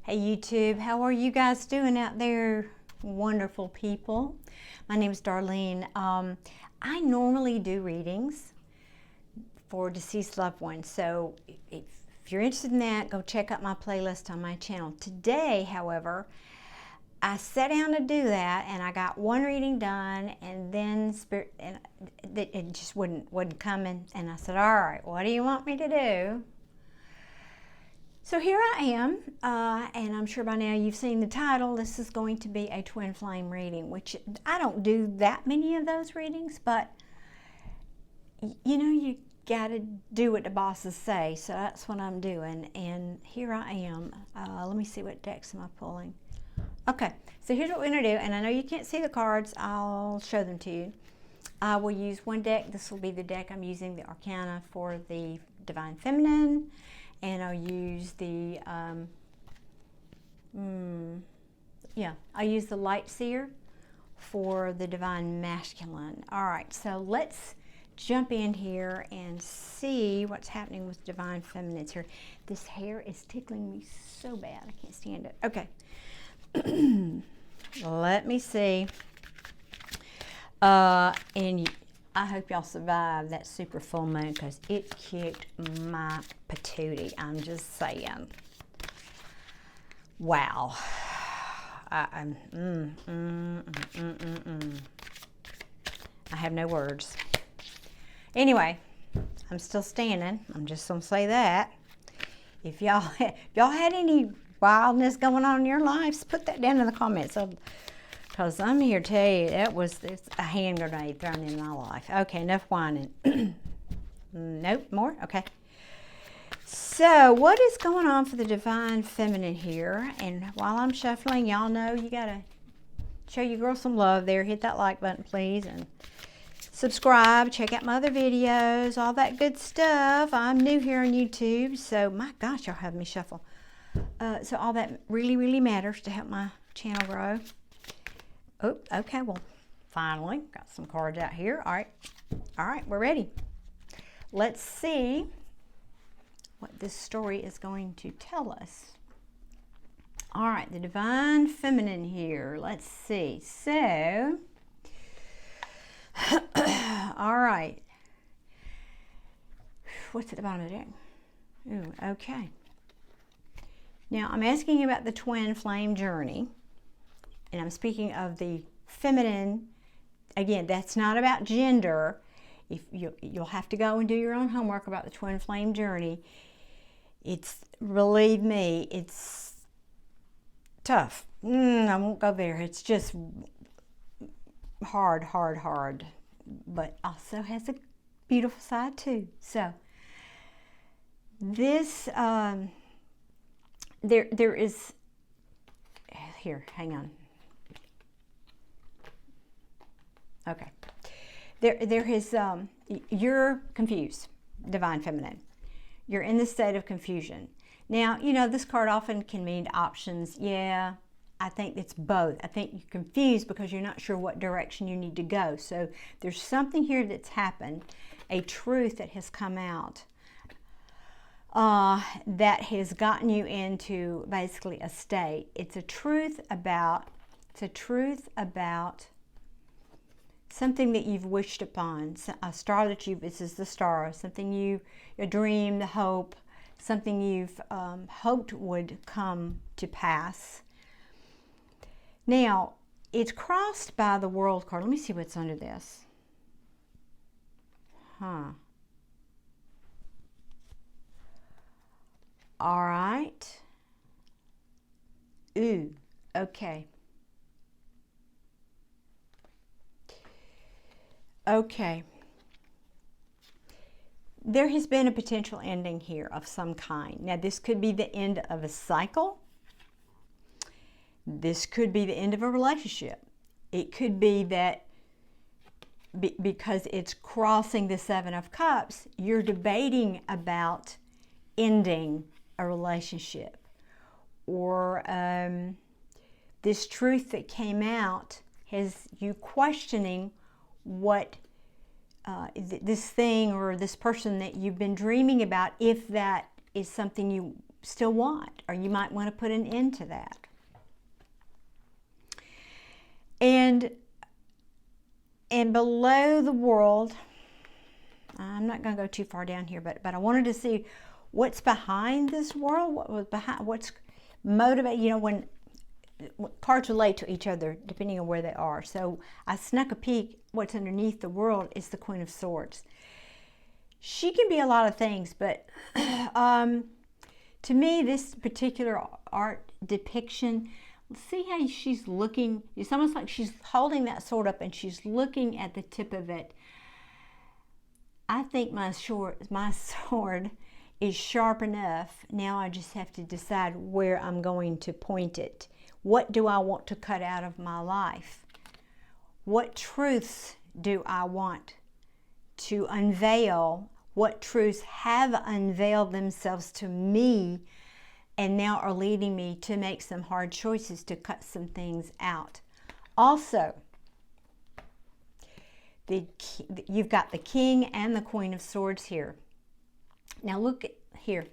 Hey YouTube, how are you guys doing out there, wonderful people? My name is Darlene. I normally do readings for deceased loved ones, so if you're interested in that, go check out my playlist on my channel. Today, however, I sat down to do that, and I got one reading done, and then it just wouldn't come in, and I said, all right, what do you want me to do? So here I am, and I'm sure by now you've seen the title. This is going to be a twin flame reading, which I don't do that many of those readings, but you know, you gotta do what the bosses say, so that's what I'm doing. And here I am. Let me see, what decks am I pulling? Okay, so here's what we're gonna do, and I know you can't see the cards. I'll show them to you. I will use one deck. This will be the deck I'm using, the Arcana for the Divine Feminine. And I'll use the, I'll use the Light Seer for the Divine Masculine. All right, so let's jump in here and see what's happening with Divine Feminines here. This hair is tickling me so bad, I can't stand it. Okay, let me see. And I hope y'all survived that super full moon, because it kicked my patootie. I'm just saying. Wow. I have no words. Anyway, I'm still standing. I'm just gonna say that. If y'all had any wildness going on in your lives, put that down in the comments. Because I'm here to tell you, it's a hand grenade thrown in my life. Okay, enough whining. Nope, more? Okay. So, what is going on for the Divine Feminine here? And while I'm shuffling, y'all know you got to show your girl some love there. Hit that like button, please. And subscribe. Check out my other videos. All that good stuff. I'm new here on YouTube. So, my gosh, y'all have me shuffle. So, all that really, really matters to help my channel grow. Oh, okay, well, finally, got some cards out here. All right, we're ready. Let's see what this story is going to tell us. All right, the Divine Feminine here. Let's see. So, all right. What's at the bottom of the deck? Ooh, okay. Now, I'm asking you about the twin flame journey. And I'm speaking of the feminine. Again, that's not about gender. If you'll have to go and do your own homework about the twin flame journey. Believe me, it's tough. I won't go there. It's just hard, but also has a beautiful side too. So this there is here. Hang on. Okay, there is, you're confused, Divine Feminine. You're in the state of confusion. Now, you know, this card often can mean options. Yeah, I think it's both. I think you're confused because you're not sure what direction you need to go. So there's something here that's happened, a truth that has come out that has gotten you into basically a state. It's a truth about something that you've wished upon, a star that this is the star, something a dream, the hope, something you've hoped would come to pass. Now, it's crossed by the World card. Let me see what's under this. All right. Ooh, okay. Okay, there has been a potential ending here of some kind. Now, this could be the end of a cycle. This could be the end of a relationship. It could be that because it's crossing the Seven of Cups, you're debating about ending a relationship. Or this truth that came out has you questioning what this thing or this person that you've been dreaming about, if that is something you still want, or you might want to put an end to that. And below the world, I'm not going to go too far down here, but I wanted to see what's behind this world, what's motivated, you know, when cards relate to each other depending on where they are. So I snuck a peek. What's underneath the world is the Queen of Swords. She can be a lot of things, but to me, this particular art depiction, see how she's looking, it's almost like she's holding that sword up and she's looking at the tip of it. I think my sword is sharp enough. Now I just have to decide where I'm going to point it. What do I want to cut out of my life? What truths do I want to unveil? What truths have unveiled themselves to me and now are leading me to make some hard choices, to cut some things out? Also, you've got the King and the Queen of Swords here. Now look here.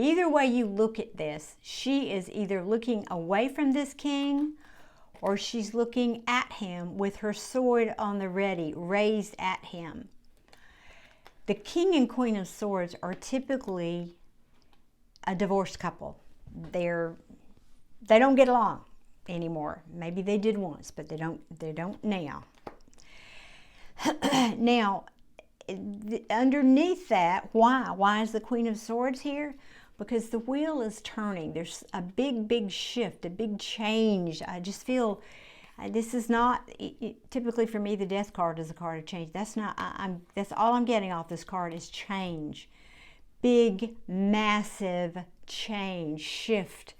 Either way you look at this, she is either looking away from this king or she's looking at him with her sword on the ready, raised at him. The King and Queen of Swords are typically a divorced couple. They don't get along anymore. Maybe they did once, but they don't now. Now, underneath that, why is the Queen of Swords here? Because the wheel is turning. There's a big shift, a big change. I just feel this is not, typically for me, the Death card is a card of change. That's not, that's all I'm getting off this card is change. Big, massive change, shift.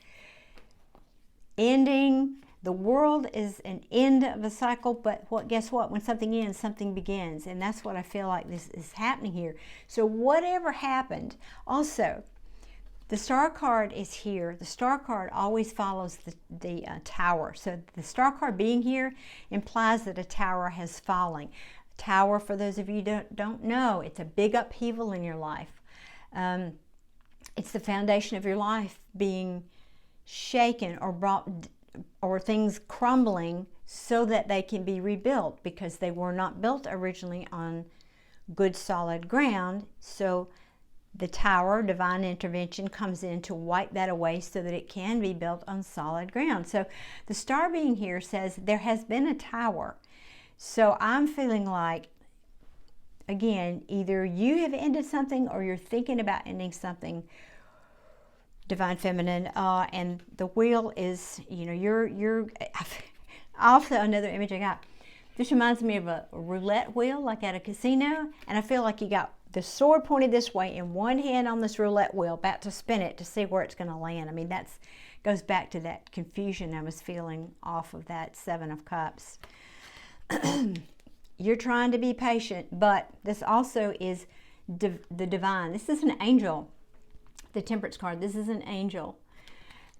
Ending. The world is an end of a cycle, but guess what? When something ends, something begins. And that's what I feel like this is happening here. So whatever happened, also, the Star card is here. The Star card always follows the Tower. So the Star card being here implies that a tower has fallen. Tower, for those of you who don't know, it's a big upheaval in your life. It's the foundation of your life being shaken or brought, or things crumbling so that they can be rebuilt, because they were not built originally on good solid ground. So the Tower, divine intervention, comes in to wipe that away so that it can be built on solid ground. So the Star being here says there has been a tower. So I'm feeling like, again, either you have ended something or you're thinking about ending something, Divine Feminine, and the wheel is, you know, you're also another image I got. This reminds me of a roulette wheel, like at a casino, and I feel like you got the sword pointed this way and one hand on this roulette wheel, about to spin it to see where it's going to land. I mean, that's goes back to that confusion I was feeling off of that Seven of Cups. You're trying to be patient, but this also is the divine. This is an angel. The Temperance card, this is an angel.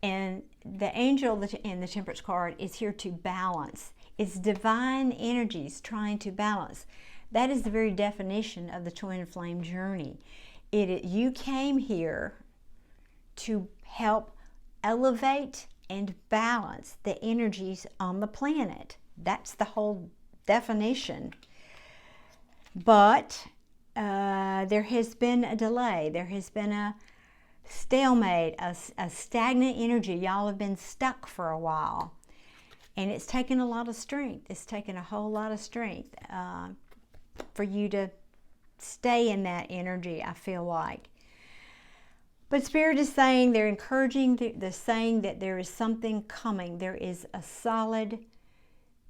And the angel in the Temperance card is here to balance. It's divine energies trying to balance. That is the very definition of the twin flame journey. You came here to help elevate and balance the energies on the planet. That's the whole definition. But there has been a delay. There has been a stalemate, a stagnant energy. Y'all have been stuck for a while. And it's taken a lot of strength. It's taken a whole lot of strength for you to stay in that energy, I feel like. But Spirit is saying, they're encouraging, they're saying that there is something coming. There is a solid,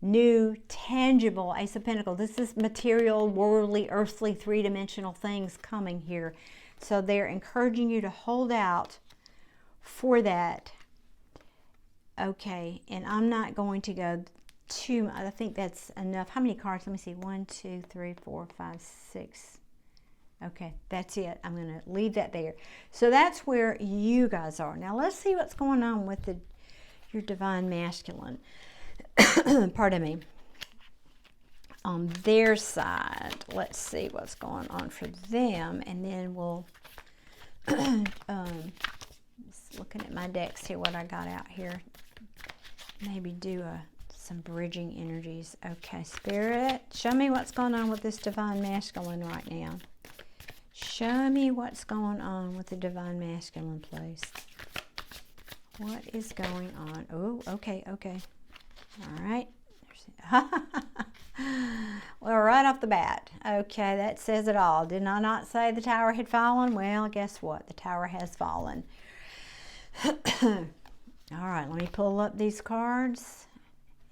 new, tangible Ace of Pentacles. This is material, worldly, earthly, three-dimensional things coming here. So they're encouraging you to hold out for that. Okay, and I'm not going to go too much. I think that's enough. How many cards? Let me see. 1, 2, 3, 4, 5, 6. Okay, that's it. I'm going to leave that there. So that's where you guys are. Now let's see what's going on with your Divine Masculine. Pardon me. On their side, let's see what's going on for them, and then we'll Just looking at my decks here, what I got out here. Maybe do some bridging energies. Okay, Spirit, show me what's going on with this Divine Masculine right now. Show me what's going on with the Divine Masculine, please. What is going on? Oh, okay, okay. All right. Well, right off the bat. Okay, that says it all. Did I not say the tower had fallen? Well, guess what? The tower has fallen. All right, let me pull up these cards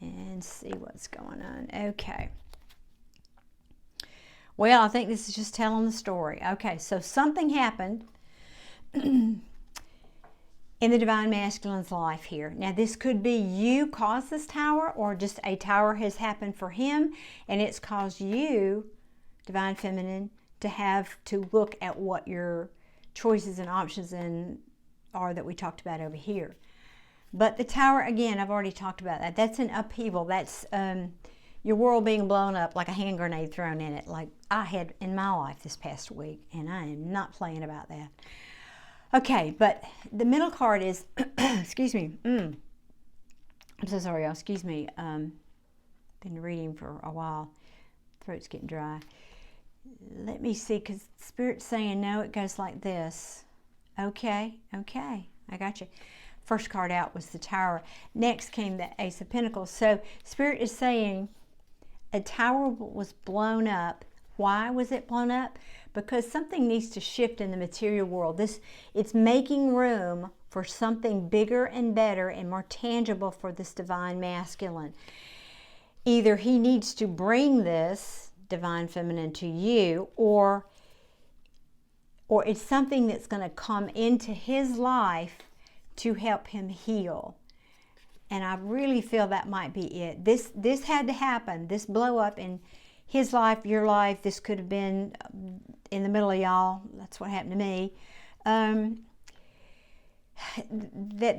and see what's going on. Okay. Well, I think this is just telling the story. Okay, so something happened in the Divine Masculine's life here. Now, this could be you caused this tower, or just a tower has happened for him, and it's caused you, Divine Feminine, to have to look at what your choices and options are that we talked about over here. But the tower, again, I've already talked about that. That's an upheaval. That's your world being blown up like a hand grenade thrown in it, like I had in my life this past week, and I am not playing about that. Okay, but the middle card is, excuse me, I'm so sorry, y'all, excuse me, been reading for a while, throat's getting dry. Let me see, because Spirit's saying no, it goes like this. Okay, okay, I got you. First card out was the Tower. Next came the Ace of Pentacles. So Spirit is saying a tower was blown up. Why was it blown up? Because something needs to shift in the material world. It's making room for something bigger and better and more tangible for this Divine Masculine. Either he needs to bring this Divine Feminine to you, or it's something that's going to come into his life to help him heal. And I really feel that might be it. This had to happen. This blow up in his life, your life. This could have been in the middle of y'all. That's what happened to me. That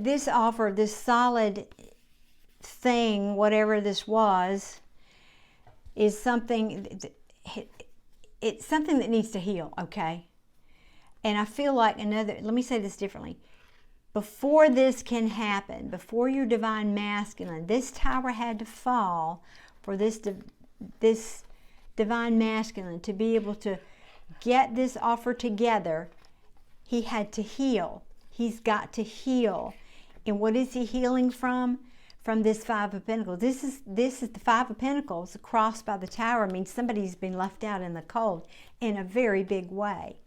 this offer, this solid thing, whatever this was, is something. It's something that needs to heal. Okay. And I feel like let me say this differently. Before this can happen, before your Divine Masculine, this tower had to fall for this Divine Masculine to be able to get this offer together. He had to heal. He's got to heal. And what is he healing from? From this Five of Pentacles. This is the Five of Pentacles crossed by the tower. Means somebody's been left out in the cold in a very big way.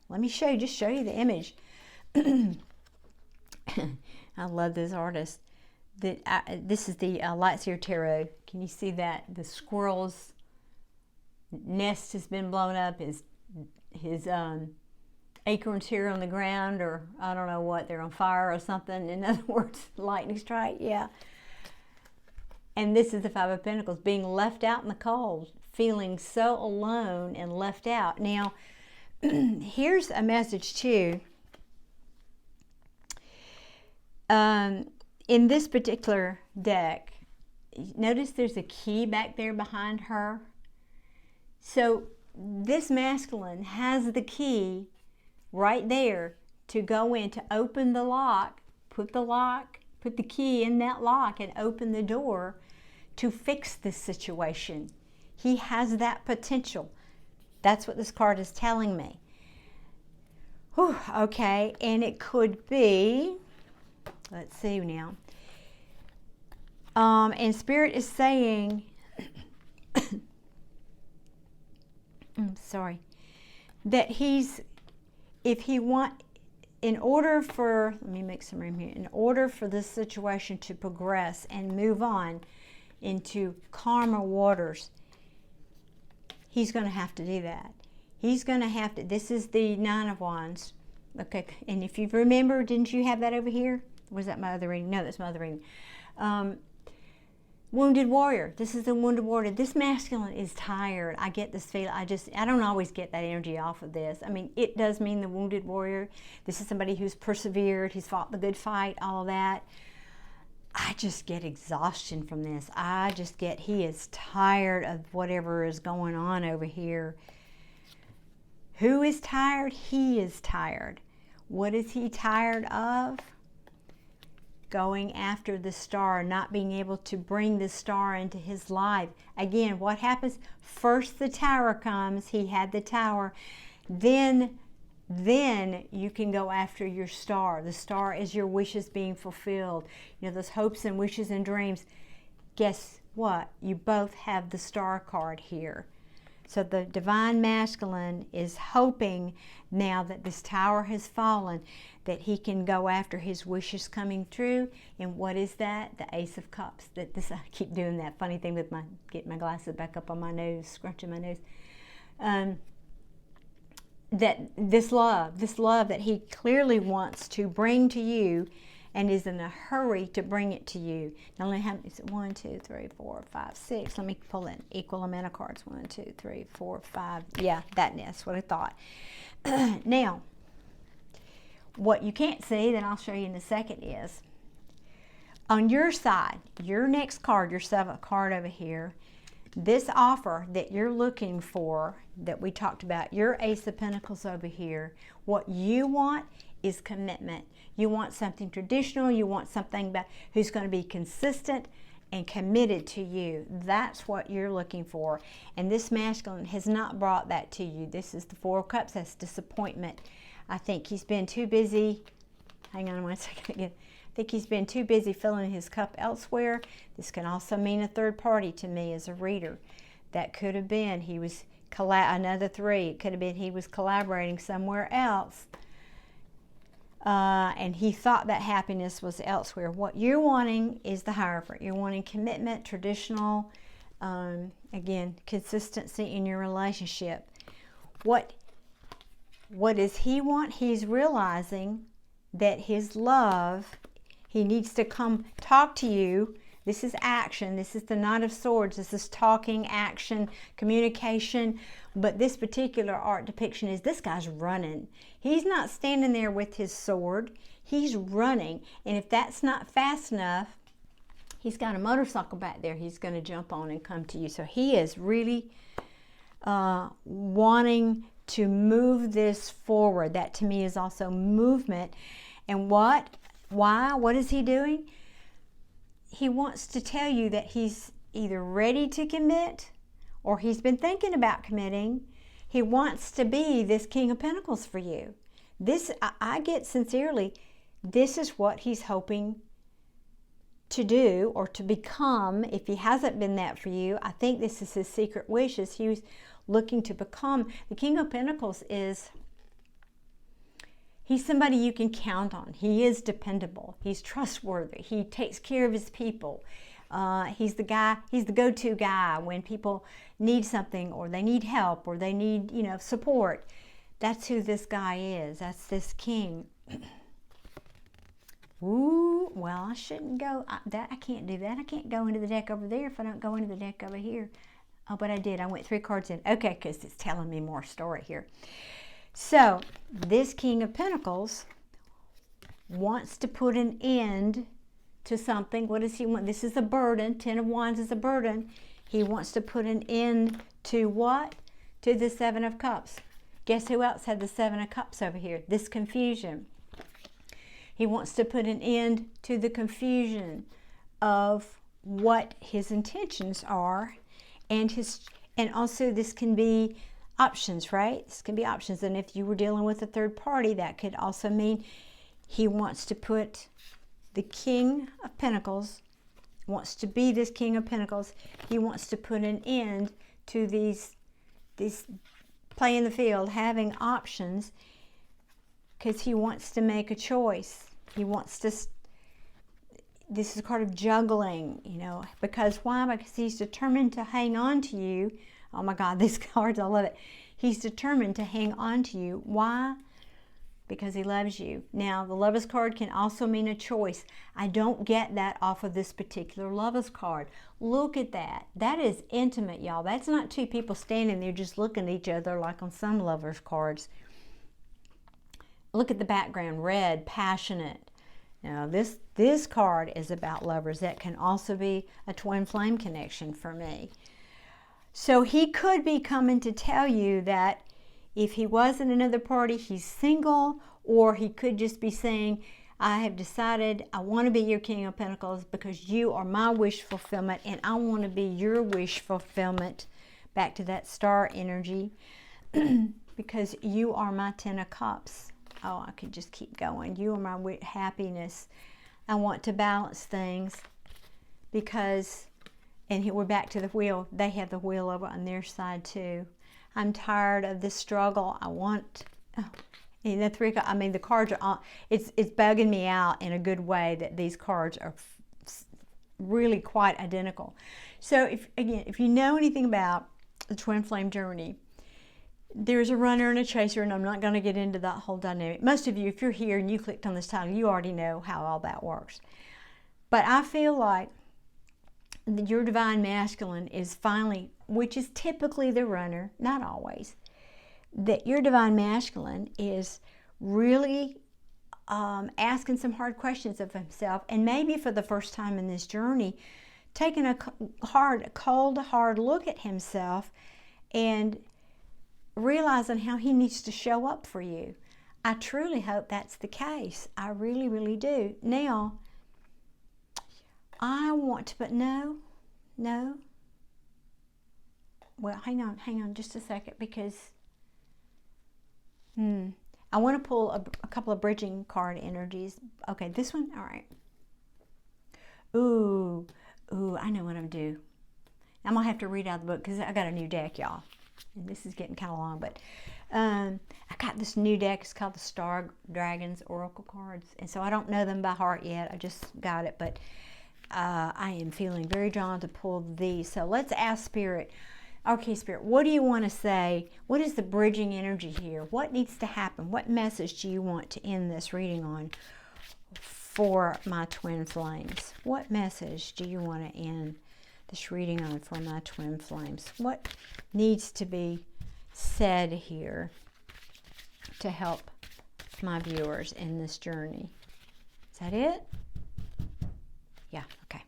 Let me show you the image. I love this artist. This is the Light Seer Tarot. Can you see that? The squirrel's nest has been blown up. His acorns here on the ground, or I don't know what, they're on fire or something. In other words, lightning strike, yeah. And this is the Five of Pentacles, being left out in the cold, feeling so alone and left out. Now, here's a message too. In this particular deck, notice there's a key back there behind her. So this masculine has the key right there to go in, to open the lock, put the key in that lock and open the door to fix this situation. He has that potential. That's what this card is telling me. Whew, okay, and it could be, let's see now. And Spirit is saying, I'm sorry, that in order for, let me make some room here, in order for this situation to progress and move on into calmer waters, he's going to have to do that. He's going to have to, this is the Nine of Wands. Okay, and if you remember, didn't you have that over here? Was that my other reading? No, that's my other reading. Wounded warrior. This is the wounded warrior. This masculine is tired. I get this feeling. I don't always get that energy off of this. I mean, it does mean the wounded warrior. This is somebody who's persevered. He's fought the good fight, all of that. I just get exhaustion from this. He is tired of whatever is going on over here. Who is tired? He is tired. What is he tired of? Going after the star, not being able to bring the star into his life. Again, what happens? First the tower comes. He had the tower. Then you can go after your star. The star is your wishes being fulfilled. You know, those hopes and wishes and dreams. Guess what? You both have the star card here. So the divine masculine is hoping now that this tower has fallen, that he can go after his wishes coming true. And what is that? The Ace of Cups. I keep doing that funny thing with getting my glasses back up on my nose, scrunching my nose. That this love that he clearly wants to bring to you and is in a hurry to bring it to you. Now, let me have, is it 1, 2, 3, 4, 5, 6? Let me pull an equal amount of cards. 1, 2, 3, 4, 5. Yeah, that's what I thought. Now, what you can't see, that I'll show you in a second, is on your side, your next card, your 7th card over here, this offer that you're looking for, that we talked about, your Ace of Pentacles over here, what you want is commitment. You want something traditional. You want something who's going to be consistent and committed to you. That's what you're looking for. And this masculine has not brought that to you. This is the 4 of Cups. That's disappointment. I think he's been too busy. Hang on one second again. I think he's been too busy filling his cup elsewhere. This can also mean a third party to me as a reader. That could have been he was another 3. It could have been he was collaborating somewhere else. And he thought that happiness was elsewhere. What you're wanting is the Hierophant. You're wanting commitment, traditional, again, consistency in your relationship. What does he want? He's realizing that his love, he needs to come talk to you. This is action. This is the Knight of Swords. This is talking, action, communication. But this particular art depiction is this guy's running. He's not standing there with his sword. He's running. And if that's not fast enough, he's got a motorcycle back there he's going to jump on and come to you. So he is really wanting to move this forward. That to me is also movement. And why? What is he doing? He wants to tell you that he's either ready to commit or he's been thinking about committing. He wants to be this King of Pentacles for you. This, I get sincerely, this is what he's hoping to do or to become. If he hasn't been that for you, I think this is his secret wishes. He was looking to become. The King of Pentacles he's somebody you can count on. He is dependable. He's trustworthy. He takes care of his people. He's the guy, he's the go-to guy when people need something or they need help or they need, support. That's who this guy is. That's this king. Ooh, well, I shouldn't go. I can't do that. I can't go into the deck over there if I don't go into the deck over here. Oh, but I did. I went 3 cards in. Okay, because it's telling me more story here. So, this King of Pentacles wants to put an end to something. What does he want? This is a burden. 10 of Wands is a burden. He wants to put an end to what? To the 7 of Cups. Guess who else had the 7 of Cups over here? This confusion. He wants to put an end to the confusion of what his intentions are, and also this can be options, right? This can be options. And if you were dealing with a third party, that could also mean he wants to put the King of Pentacles, wants to be this King of Pentacles. He wants to put an end to these play in the field, having options, because he wants to make a choice. He wants to, this is a card of juggling, because why? Because he's determined to hang on to you. Oh my God, these cards, I love it. He's determined to hang on to you. Why? Because he loves you. Now, the Lovers card can also mean a choice. I don't get that off of this particular Lovers card. Look at that. That is intimate, y'all. That's not 2 people standing there just looking at each other like on some Lovers cards. Look at the background, red, passionate. Now, this card is about lovers. That can also be a twin flame connection for me. So he could be coming to tell you that if he was in another party, he's single, Or he could just be saying, I have decided I want to be your King of Pentacles because you are my wish fulfillment, and I want to be your wish fulfillment. Back to that star energy. Because you are my Ten of Cups. Oh, I could just keep going. You are my happiness. I want to balance things because, and here we're back to the wheel. They have the wheel over on their side too. I'm tired of the struggle. I want, and the cards are on, it's bugging me out in a good way that these cards are really quite identical. So if you know anything about the twin flame journey, there's a runner and a chaser, and I'm not going to get into that whole dynamic. Most of you, if you're here and you clicked on this title, you already know how all that works. But I feel like your divine masculine is finally, which is typically the runner, not always, that your divine masculine is really asking some hard questions of himself, and maybe for the first time in this journey, taking a cold, hard look at himself and realizing how he needs to show up for you. I truly hope that's the case. I really, really do. Now, I want to, but no. Well, hang on just a second, because I want to pull a couple of bridging card energies. Okay, this one, all right. Ooh, I know what I'm going to do. I'm going to have to read out the book because I got a new deck, y'all. And this is getting kind of long, but I got this new deck. It's called the Star Dragons Oracle Cards. And so I don't know them by heart yet. I just got it, but I am feeling very drawn to pull these. So let's ask Spirit. Okay, Spirit, what do you want to say? What is the bridging energy here? What needs to happen? What message do you want to end this reading on for my twin flames? What message do you want to end this reading on for my twin flames? What needs to be said here to help my viewers in this journey? Is that it? Yeah, okay.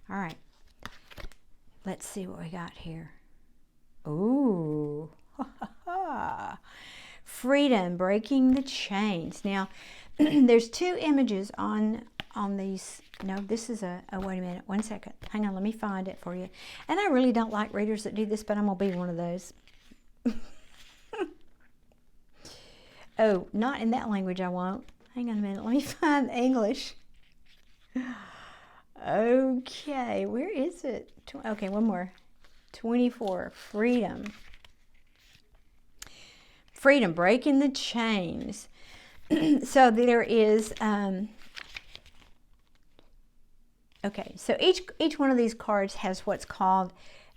All right. Let's see what we got here. Ooh. Freedom, breaking the chains. Now, there's two images on these. No, this is wait a minute, 1 second. Hang on, let me find it for you. And I really don't like readers that do this, but I'm going to be one of those. Oh, not in that language I won't. Hang on a minute, let me find the English. Okay, where is it? Okay, one more. 24, freedom. Freedom, breaking the chains. So there is, okay, so each one of these cards has what's called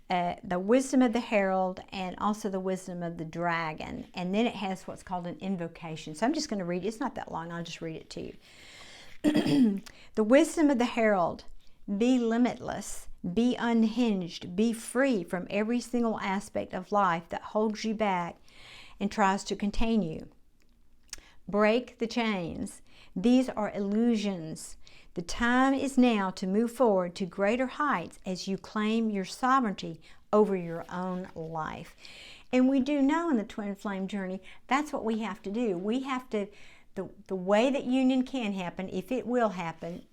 the wisdom of the herald and also the wisdom of the dragon. And then it has what's called an invocation. So I'm just going to read it. It's not that long. I'll just read it to you. The wisdom of the herald: be limitless, be unhinged, be free from every single aspect of life that holds you back and tries to contain you. Break the chains. These are illusions. The time is now to move forward to greater heights as you claim your sovereignty over your own life. And we do know in the twin flame journey, that's what we have to do. We have to, the way that union can happen, if it will happen,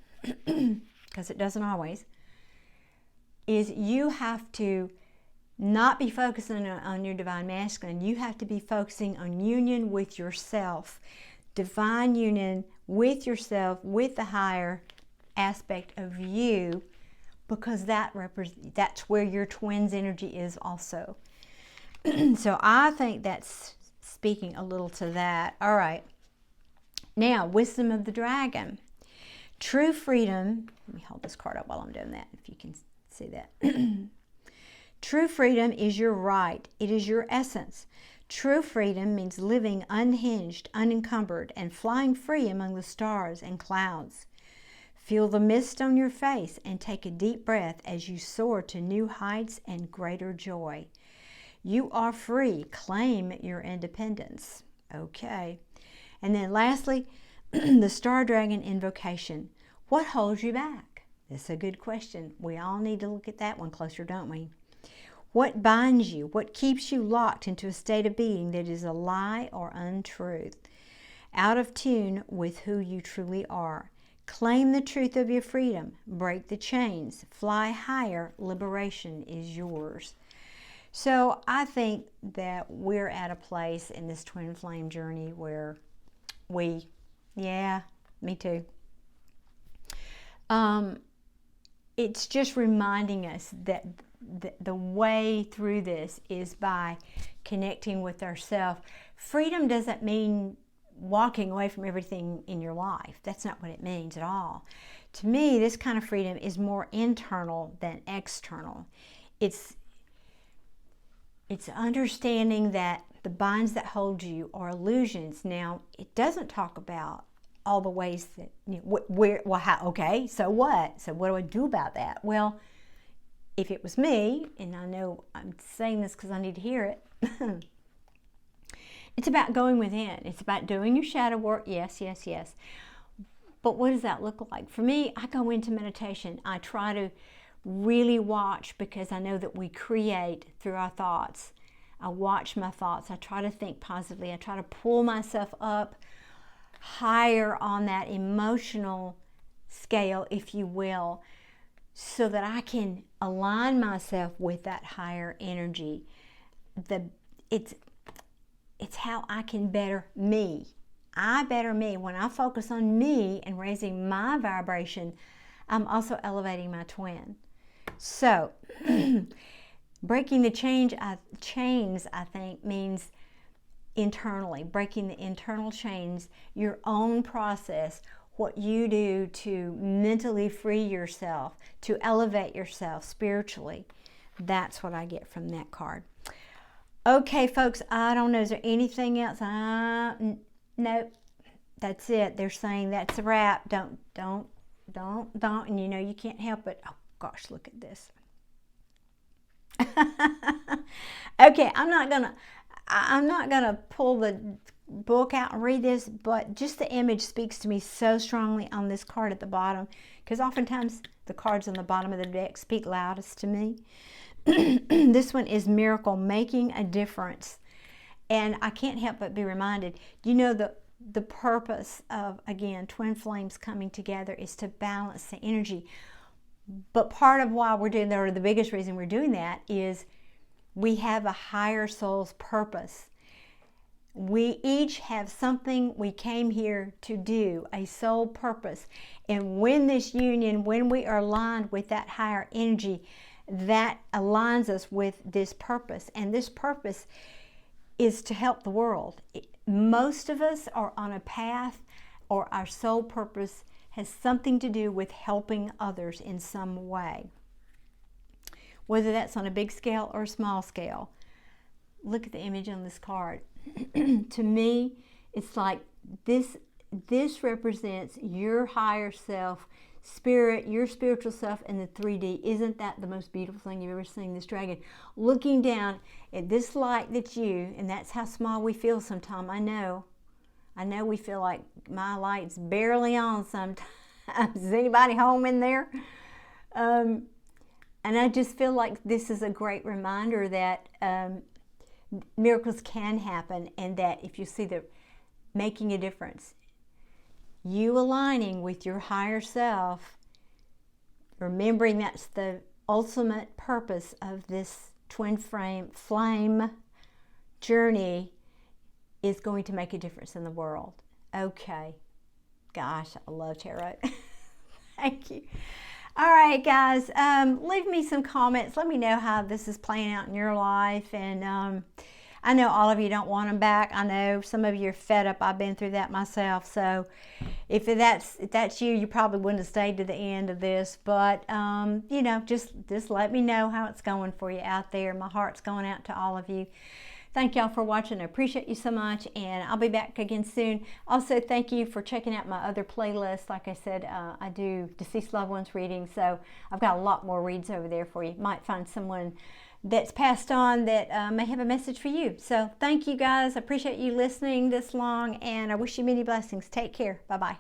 because it doesn't always, is you have to not be focusing on your divine masculine. You have to be focusing on union with yourself. Divine union with yourself, with the higher aspect of you, because that's where your twin's energy is also. So I think that's speaking a little to that. All right. Now, wisdom of the dragon. True freedom. Let me hold this card up while I'm doing that, if you can see that. True freedom is your right. It is your essence. True freedom means living unhinged, unencumbered, and flying free among the stars and clouds. Feel the mist on your face and take a deep breath as you soar to new heights and greater joy. You are free. Claim your independence. Okay. And then lastly, the Star Dragon invocation. What holds you back? That's a good question. We all need to look at that one closer, don't we? What binds you? What keeps you locked into a state of being that is a lie or untruth? out of tune with who you truly are. Claim the truth of your freedom. Break the chains. Fly higher. Liberation is yours. So I think that we're at a place in this twin flame journey where yeah, me too. It's just reminding us that the way through this is by connecting with ourselves. Freedom doesn't mean walking away from everything in your life. That's not what it means at all. To me, this kind of freedom is more internal than external. It's understanding that the binds that hold you are illusions. Now, it doesn't talk about all the ways that, okay, so what? So what do I do about that? Well, if it was me, and I know I'm saying this because I need to hear it, it's about going within. It's about doing your shadow work. Yes, yes, yes. But what does that look like? For me, I go into meditation. I try to really watch, because I know that we create through our thoughts. I watch my thoughts. I try to think positively. I try to pull myself up higher on that emotional scale, if you will, so that I can align myself with that higher energy. It's how I can better me. I better me. When I focus on me and raising my vibration, I'm also elevating my twin. So, breaking the chains, I think, means internally, breaking the internal chains, your own process, what you do to mentally free yourself, to elevate yourself spiritually. That's what I get from that card. Okay, folks, I don't know, is there anything else? Nope, that's it. They're saying that's a wrap. Don't, and you know you can't help it. Oh gosh, look at this. Okay, I'm not gonna pull the book out and read this, but just the image speaks to me so strongly on this card at the bottom, because oftentimes the cards on the bottom of the deck speak loudest to me. This one is miracle, making a difference. And I can't help but be reminded, you know, the purpose of, again, twin flames coming together is to balance the energy. But part of why we're doing that, or the biggest reason we're doing that, is we have a higher soul's purpose. We each have something we came here to do, a soul purpose. And when this union, when we are aligned with that higher energy, that aligns us with this purpose. And this purpose is to help the world. Most of us are on a path, or our soul purpose has something to do with helping others in some way. Whether that's on a big scale or a small scale. Look at the image on this card. To me, it's like this represents your higher self, spirit, your spiritual self in the 3D. Isn't that the most beautiful thing you've ever seen? This dragon looking down at this light that's you, and that's how small we feel sometimes. I know we feel like my light's barely on sometimes. Is anybody home in there? And I just feel like this is a great reminder that miracles can happen, and that if you see the making a difference, you aligning with your higher self, remembering that's the ultimate purpose of this twin flame journey, is going to make a difference in the world. Okay. Gosh, I love tarot. Thank you. All right, guys, leave me some comments. Let me know how this is playing out in your life. And I know all of you don't want them back. I know some of you are fed up. I've been through that myself. So if that's you, you probably wouldn't have stayed to the end of this. But, you know, just let me know how it's going for you out there. My heart's going out to all of you. Thank y'all for watching. I appreciate you so much, and I'll be back again soon. Also, thank you for checking out my other playlist. Like I said, I do deceased loved ones readings, so I've got a lot more reads over there for you. Might find someone that's passed on that may have a message for you. So thank you, guys. I appreciate you listening this long, and I wish you many blessings. Take care. Bye-bye.